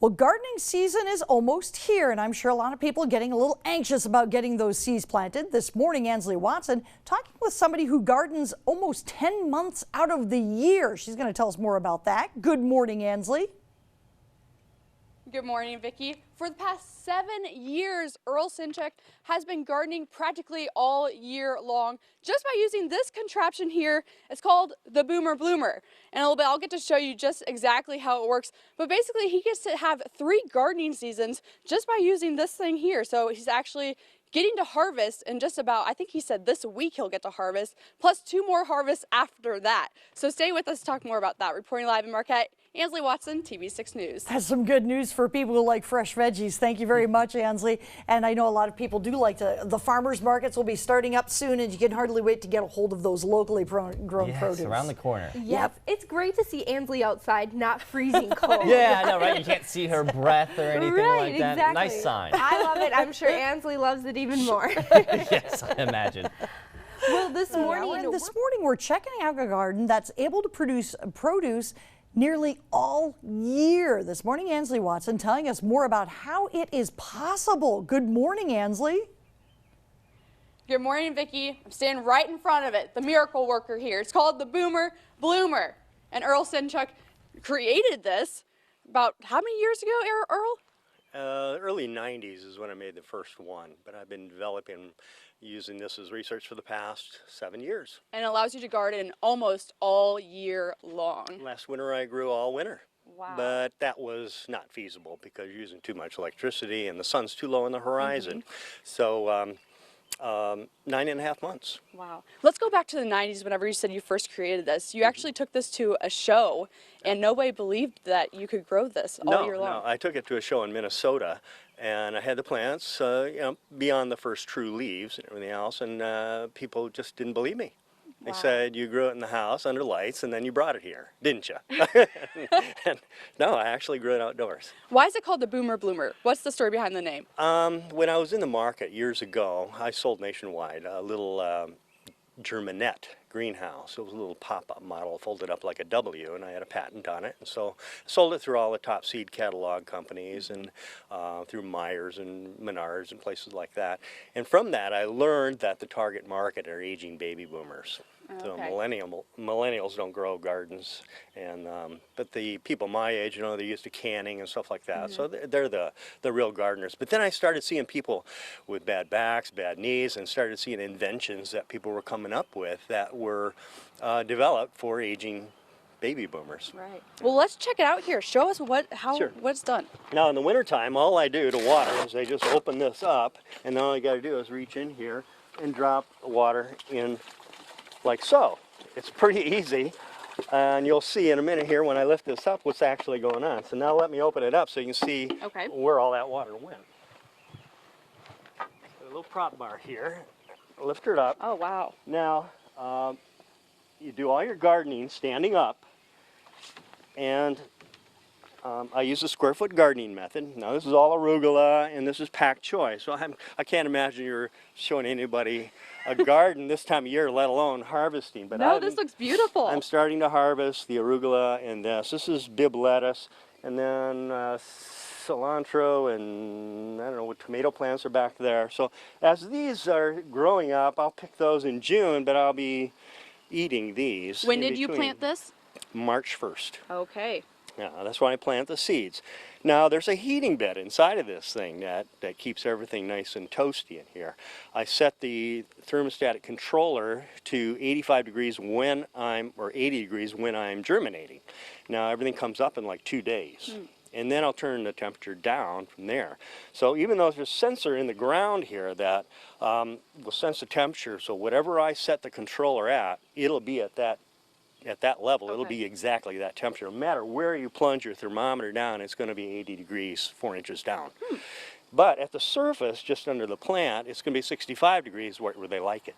Well, gardening season is almost here, and I'm sure a lot of people are getting a little anxious about getting those seeds planted. This morning, Ansley Watson talking with somebody who gardens almost 10 months out of the year. She's going to tell us more about that. Good morning, Ansley. Good morning, Vicki. For the past 7 years, Earl Sinchek has been gardening practically all year long just by using this contraption here. It's called the Boomer Bloomer. In a little bit, I'll get to show you just exactly how it works. But basically, he gets to have 3 gardening seasons just by using this thing here. So he's actually getting to harvest in just about, I think he said this week he'll get to harvest, plus 2 more harvests after that. So stay with us to talk more about that. Reporting live in Marquette, Ansley Watson, TV6 News. That's some good news for people who like fresh veggies. Thank you very much, Ansley. And I know a lot of people do like the farmers markets will be starting up soon, and you can hardly wait to get a hold of those locally grown produce. Around the corner. Yep. It's great to see Ansley outside, not freezing cold. Yeah, I know, right? You can't see her breath or anything like that. Exactly. Nice sign. I love it. I'm sure Ansley loves it even more. Yes, I imagine. Well, this morning we're checking out a garden that's able to produce produce nearly all year. This morning, Ansley Watson telling us more about how it is possible. Good morning, Ansley. Good morning, Vicki. I'm standing right in front of it, the miracle worker here. It's called the Boomer Bloomer. And Earl Sinchek created this about how many years ago, Earl? Early 90s is when I made the first one, but I've been developing using this as research for the past 7 years. And it allows you to garden almost all year long. Last winter I grew all winter. Wow. But that was not feasible because you're using too much electricity and the sun's too low on the horizon. So 9.5 months. Wow. Let's go back to the 90s whenever you said you first created this. You actually took this to a show and nobody believed that you could grow this all year long. No, I took it to a show in Minnesota and I had the plants beyond the first true leaves and everything else, and people just didn't believe me. They said, you grew it in the house under lights and then you brought it here, didn't you? And no, I actually grew it outdoors. Why is it called the Boomer Bloomer? What's the story behind the name? When I was in the market years ago, I sold nationwide a little Germinette greenhouse. It was a little pop-up model folded up like a W, and I had a patent on it. And so I sold it through all the top seed catalog companies and through Myers and Menards and places like that. And from that, I learned that the target market are aging baby boomers. So millennials don't grow gardens, and but the people my age, you know, they're used to canning and stuff like that. So they're the real gardeners. But then I started seeing people with bad backs, bad knees, and started seeing inventions that people were coming up with that were developed for aging baby boomers. Right. Well, let's check it out here. Show us what's done. Now in the wintertime, all I do to water is I just open this up, and then all you got to do is reach in here and drop water in like so. It's pretty easy, and you'll see in a minute here when I lift this up what's actually going on. So now let me open it up so you can see where all that water went. A little prop bar here. Lift it up. Oh, wow. Now you do all your gardening standing up, and I use the square foot gardening method. Now this is all arugula and this is pak choi, so I can't imagine you're showing anybody a garden this time of year, let alone harvesting. But no, this looks beautiful. I'm starting to harvest the arugula and this. This is Bib lettuce, and then cilantro, and I don't know what tomato plants are back there. So as these are growing up, I'll pick those in June, but I'll be eating these. When did you plant this? March 1st. Okay. Yeah, that's why I plant the seeds. Now there's a heating bed inside of this thing that keeps everything nice and toasty in here. I set the thermostatic controller to 85 degrees when or 80 degrees when I'm germinating. Now everything comes up in like 2 days. And then I'll turn the temperature down from there. So even though there's a sensor in the ground here that will sense the temperature, so whatever I set the controller at, it'll be at that level. It'll be exactly that temperature. No matter where you plunge your thermometer down, it's going to be 80 degrees, 4 inches down. But at the surface, just under the plant, it's going to be 65 degrees where they like it.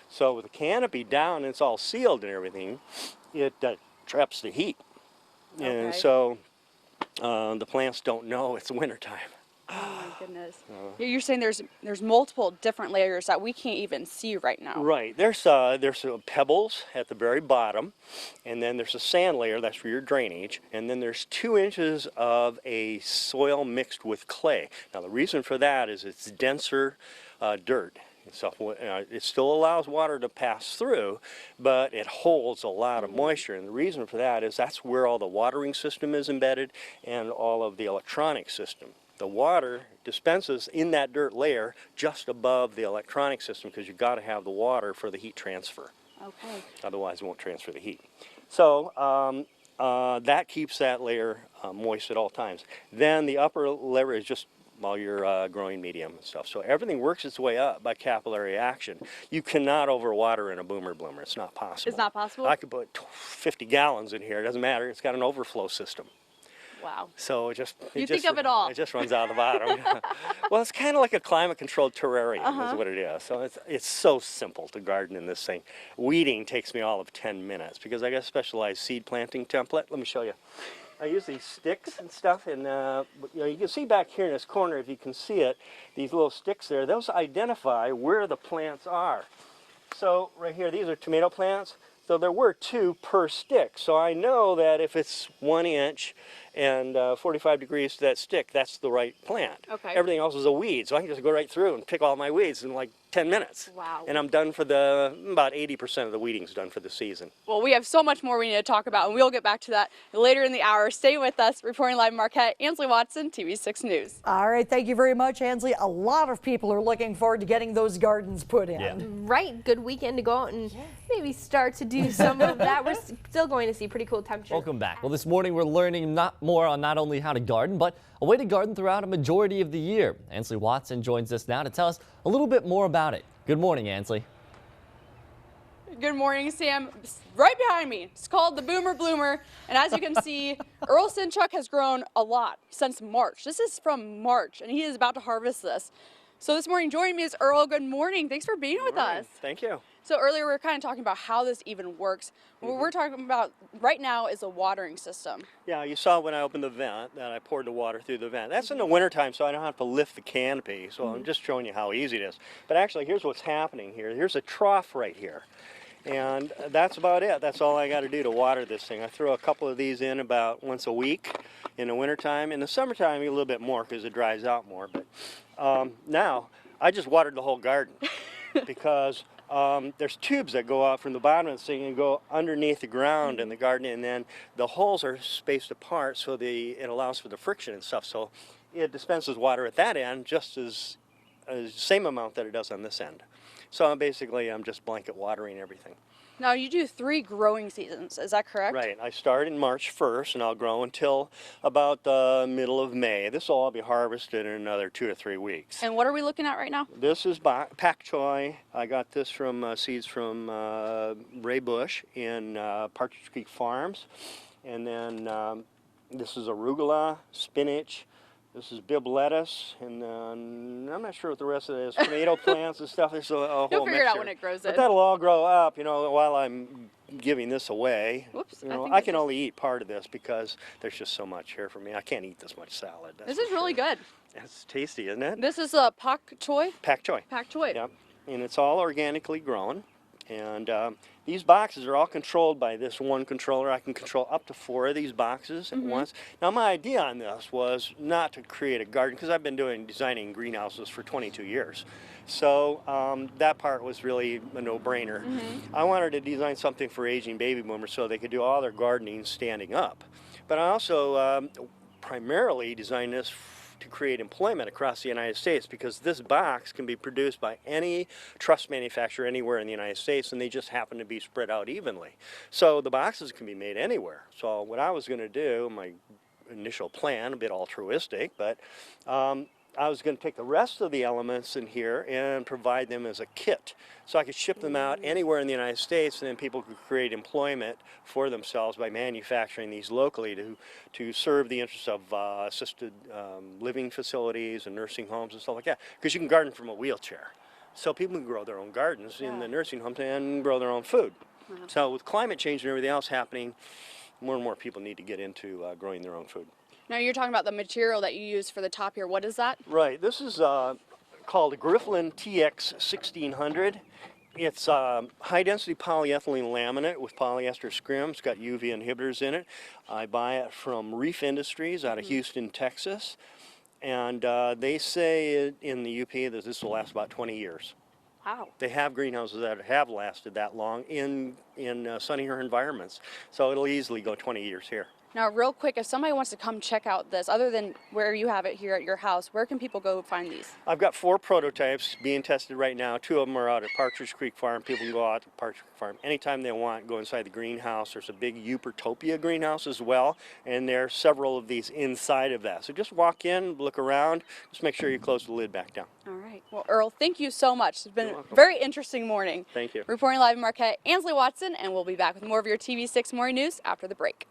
So with the canopy down and it's all sealed and everything, it traps the heat. And so the plants don't know it's wintertime. Oh my goodness. You're saying there's multiple different layers that we can't even see right now. Right. There's pebbles at the very bottom, and then there's a sand layer, that's for your drainage, and then there's 2 inches of a soil mixed with clay. Now the reason for that is it's denser dirt. So it still allows water to pass through, but it holds a lot of moisture. And the reason for that is that's where all the watering system is embedded and all of the electronic system. The water dispenses in that dirt layer just above the electronic system because you've got to have the water for the heat transfer. Okay. Otherwise it won't transfer the heat. So that keeps that layer moist at all times. Then the upper layer is just all your growing medium and stuff. So everything works its way up by capillary action. You cannot overwater in a boomer bloomer. It's not possible. It's not possible? I could put 50 gallons in here. It doesn't matter. It's got an overflow system. Wow. So it think of it all. It just runs out of the bottom. Well, it's kind of like a climate-controlled terrarium is what it is. So it's so simple to garden in this thing. Weeding takes me all of 10 minutes because I got a specialized seed planting template. Let me show you. I use these sticks and stuff, and you can see back here in this corner, if you can see it, these little sticks there, those identify where the plants are. So right here, these are tomato plants. So there were 2 per stick. So I know that if it's 1 inch and 45 degrees to that stick, that's the right plant. Okay. Everything else is a weed, so I can just go right through and pick all my weeds in like 10 minutes. Wow. And I'm done for about 80% of the weeding's done for the season. Well, we have so much more we need to talk about, and we'll get back to that later in the hour. Stay with us. Reporting live in Marquette, Ansley Watson, TV6 News. All right, thank you very much, Ansley. A lot of people are looking forward to getting those gardens put in. Yeah. Right, good weekend to go out and maybe start to do some of that. We're still going to see pretty cool temperatures. Welcome back. Well, this morning we're learning more on not only how to garden, but a way to garden throughout a majority of the year. Ansley Watson joins us now to tell us a little bit more about it. Good morning, Ansley. Good morning, Sam. Right behind me, it's called the Boomer Bloomer, and as you can see, Earl Sinchuk has grown a lot since March. This is from March, and he is about to harvest this. So this morning, joining me is Earl. Good morning. Thanks for being with us. Thank you. So earlier we were kind of talking about how this even works. What we're talking about right now is a watering system. Yeah, you saw when I opened the vent that I poured the water through the vent. That's in the wintertime, so I don't have to lift the canopy. So I'm just showing you how easy it is. But actually, here's what's happening here. Here's a trough right here. And that's about it. That's all I got to do to water this thing. I throw a couple of these in about once a week in the wintertime. In the summertime, a little bit more because it dries out more. But now, I just watered the whole garden because there's tubes that go out from the bottom of the thing and go underneath the ground in the garden, and then the holes are spaced apart so it allows for the friction and stuff. So it dispenses water at that end just as same amount that it does on this end. So I'm just blanket watering everything. Now you do 3 growing seasons, is that correct? Right. I start in March 1st, and I'll grow until about the middle of May. This will all be harvested in another 2 to 3 weeks. And what are we looking at right now? This is pak choy. I got this from seeds from Ray Bush in Partridge Creek Farms. And then this is arugula, spinach. This is Bib lettuce, and I'm not sure what the rest of it is. Tomato plants and stuff. There's a whole You'll figure it out mixture. when it grows in. But that'll all grow up, while I'm giving this away. Whoops, I can only eat part of this because there's just so much here for me. I can't eat this much salad. This is really good. It's tasty, isn't it? This is a pak choy? Pak choy. Pak choy. Yep. And it's all organically grown. And these boxes are all controlled by this one controller. I can control up to 4 of these boxes at once. Now my idea on this was not to create a garden because I've been designing greenhouses for 22 years. So that part was really a no-brainer. I wanted to design something for aging baby boomers so they could do all their gardening standing up. But I also primarily designed this to create employment across the United States because this box can be produced by any truss manufacturer anywhere in the United States, and they just happen to be spread out evenly. So the boxes can be made anywhere. So what I was going to do, my initial plan, a bit altruistic, but I was going to take the rest of the elements in here and provide them as a kit. So I could ship them out anywhere in the United States, and then people could create employment for themselves by manufacturing these locally to serve the interests of assisted living facilities and nursing homes and stuff like that. Because you can garden from a wheelchair. So people can grow their own gardens in the nursing homes and grow their own food. So with climate change and everything else happening, more and more people need to get into growing their own food. Now you're talking about the material that you use for the top here. What is that? Right, this is called a Grifflin TX 1600. It's high-density polyethylene laminate with polyester scrim. It's got UV inhibitors in it. I buy it from Reef Industries out of Houston, Texas. And they say in the UP that this will last about 20 years. Wow. They have greenhouses that have lasted that long in sunnier environments. So it'll easily go 20 years here. Now, real quick, if somebody wants to come check out this, other than where you have it here at your house, where can people go find these? I've got 4 prototypes being tested right now. 2 of them are out at Partridge Creek Farm. People can go out to Partridge Creek Farm anytime they want, go inside the greenhouse. There's a big Upertopia greenhouse as well, and there are several of these inside of that. So just walk in, look around, just make sure you close the lid back down. All right. Well, Earl, thank you so much. It's been You're a welcome. very interesting morning. Thank you. Reporting live in Marquette, Ansley Watson, and we'll be back with more of your TV6 Morning News after the break.